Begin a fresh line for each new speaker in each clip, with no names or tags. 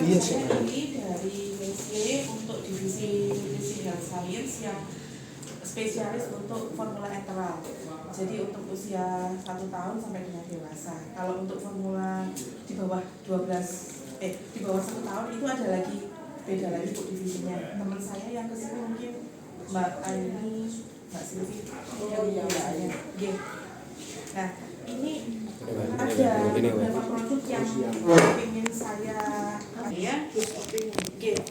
ini dari Nestle untuk divisi nutrisi health science yang spesialis untuk formula enteral. Jadi untuk usia 1 tahun sampai dengan dewasa. Kalau untuk formula di bawah 1 tahun itu ada lagi, beda lagi untuk divisinya. Teman saya yang kesini mungkin Mbak Aini, Mbak Silvi. Nah, ini ada beberapa produk yang ingin saya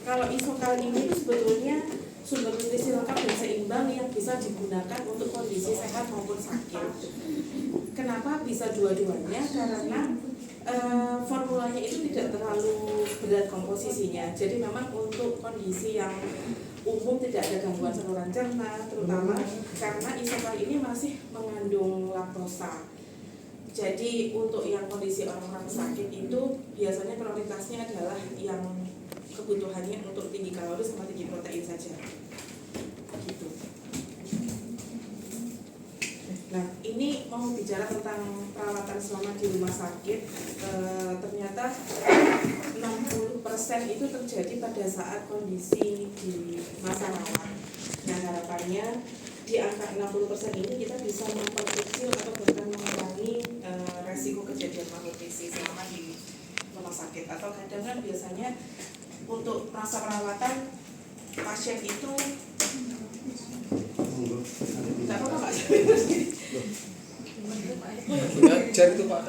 kalau isokal ini itu sebetulnya sumber nutrisi lengkap dan seimbang yang bisa digunakan untuk kondisi sehat maupun sakit. Kenapa bisa dua-duanya? Karena formulanya itu tidak terlalu berat komposisinya. Jadi memang untuk kondisi yang umum tidak ada gangguan saluran cerna, terutama karena isokal ini masih mengandung laktosa. Jadi untuk yang kondisi orang-orang sakit itu biasanya prioritasnya adalah yang kebutuhannya untuk tinggi kalori sama tinggi protein saja. Gitu. Nah, ini mau bicara tentang perawatan selama di rumah sakit. Ternyata 60% itu terjadi pada saat kondisi di masa rawat. Nah, harapannya di angka 60% ini kita bisa memperkecil atau bahkan mengurangi resiko kejadian malnutrisi selama di rumah sakit. Atau kadang kan biasanya untuk masa perawatan pasien itu tidak apa-apa Pak.
Belajar itu Pak.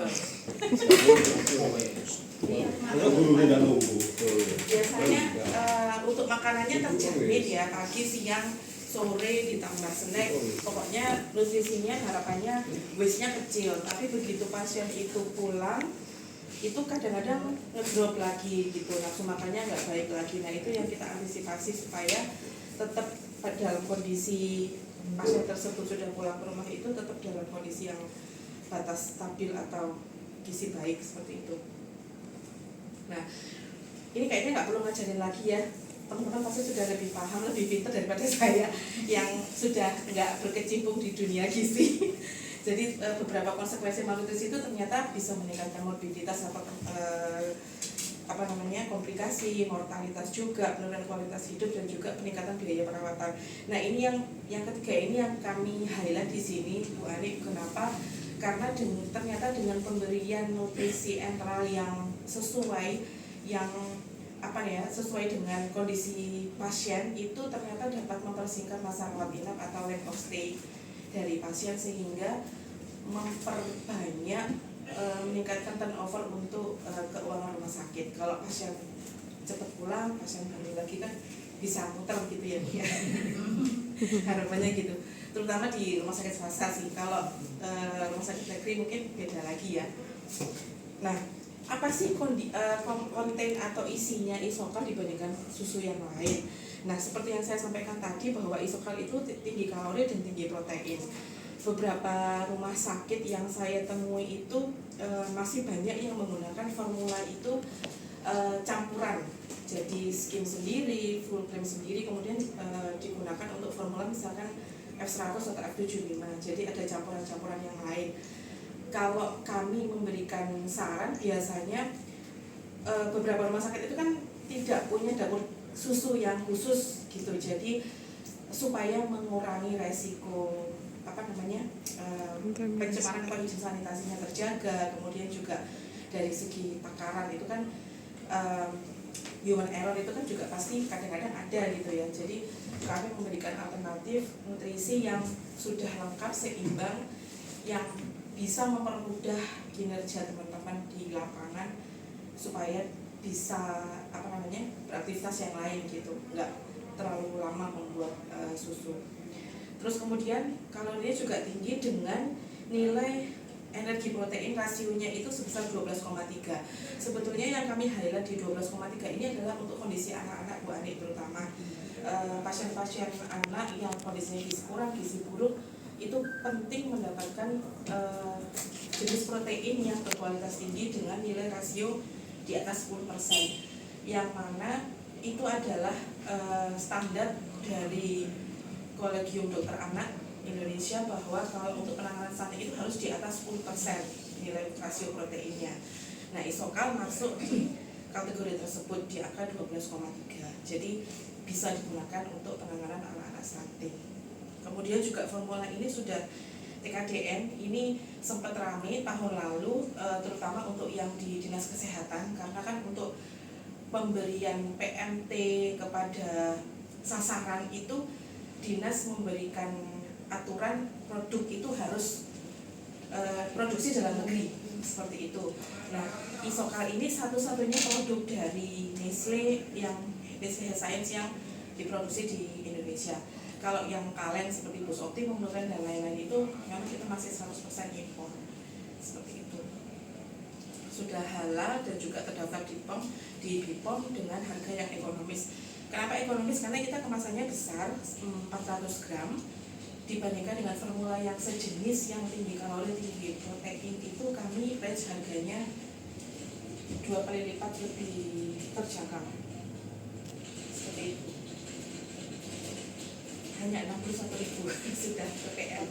Biasanya untuk makanannya terjamin ya, pagi, siang, sore ditambah snack. Pokoknya nutrisinya harapannya waste-nya kecil. Tapi begitu pasien itu pulang, itu kadang-kadang ngedrop lagi gitu, nafsu makannya nggak baik lagi. Nah itu yang kita antisipasi supaya tetap dalam kondisi pasien tersebut sudah pulang ke rumah itu tetap dalam kondisi yang batas stabil atau gizi baik seperti itu. Nah ini kayaknya nggak perlu ngajarin lagi ya, teman-teman pasti sudah lebih paham, lebih pintar daripada saya yang sudah nggak berkecimpung di dunia gizi. Jadi beberapa konsekuensi malnutrisi itu ternyata bisa meningkatkan morbiditas komplikasi, mortalitas juga, penurunan kualitas hidup dan juga peningkatan biaya perawatan. Nah ini yang ketiga ini yang kami highlight di sini Bu Ani. Kenapa? Karena ternyata dengan pemberian nutrisi enteral yang sesuai, sesuai dengan kondisi pasien itu ternyata dapat mempersingkat masa rawat inap atau length of stay dari pasien sehingga memperbanyak meningkatkan turnover untuk keuangan rumah sakit. Kalau pasien cepat pulang, pasien kembali lagi kan bisa muter gitu ya. Harapannya gitu. Terutama di rumah sakit swasta sih. Kalau rumah sakit negeri mungkin beda lagi ya. Nah, apa sih konten atau isinya isokal dibandingkan susu yang lain? Nah, seperti yang saya sampaikan tadi bahwa isokal itu tinggi kalori dan tinggi protein. Beberapa rumah sakit yang saya temui itu masih banyak yang menggunakan formula itu campuran. Jadi skim sendiri, full cream sendiri, kemudian digunakan untuk formula misalkan F100 atau F75. Jadi ada campuran-campuran yang lain. Kalau kami memberikan saran biasanya beberapa rumah sakit itu kan tidak punya dapur susu yang khusus gitu. Jadi supaya mengurangi resiko pencemaran atau izin sanitasinya terjaga, kemudian juga dari segi takaran itu kan human error itu kan juga pasti kadang-kadang ada gitu ya. Jadi kami memberikan alternatif nutrisi yang sudah lengkap, seimbang, yang bisa mempermudah kinerja teman-teman di lapangan supaya bisa beraktivitas yang lain gitu, nggak terlalu lama membuat susu. Terus kemudian kalorinya juga tinggi dengan nilai energi protein rasionya itu sebesar 12,3. Sebetulnya yang kami highlight di 12,3 ini adalah untuk kondisi anak-anak Bu Ani, terutama pasien-pasien anak yang kondisinya gizi kurang, gizi buruk, itu penting mendapatkan jenis protein yang berkualitas tinggi dengan nilai rasio di atas 10%, yang mana itu adalah standar dari Kolegium Dokter Anak Indonesia bahwa kalau untuk penanganan stunting itu harus di atas 10% nilai rasio proteinnya. Nah, isokal masuk di kategori tersebut di angka 12,3. Jadi bisa digunakan untuk penanganan anak-anak stunting. Kemudian juga formula ini sudah TKDN ini sempat ramai tahun lalu, terutama untuk yang di dinas kesehatan, karena kan untuk pemberian PMT kepada sasaran itu dinas memberikan aturan produk itu harus produksi dalam negeri seperti itu. Nah, Isokal ini satu-satunya produk dari Nestle Health Science yang diproduksi di Indonesia. Kalau yang kalian seperti Bus Optimum dan lain-lain itu memang kita masih 100% impor seperti itu. Sudah halal dan juga terdaftar di BPOM dengan harga yang ekonomis. Kenapa ekonomis? Karena kita kemasannya besar, 400 gram, dibandingkan dengan formula yang sejenis yang tinggi kalori, tinggi protein itu kami range harganya 2 kali lipat lebih terjangkau. Seperti itu. Hanya 61.000 sudah PPL.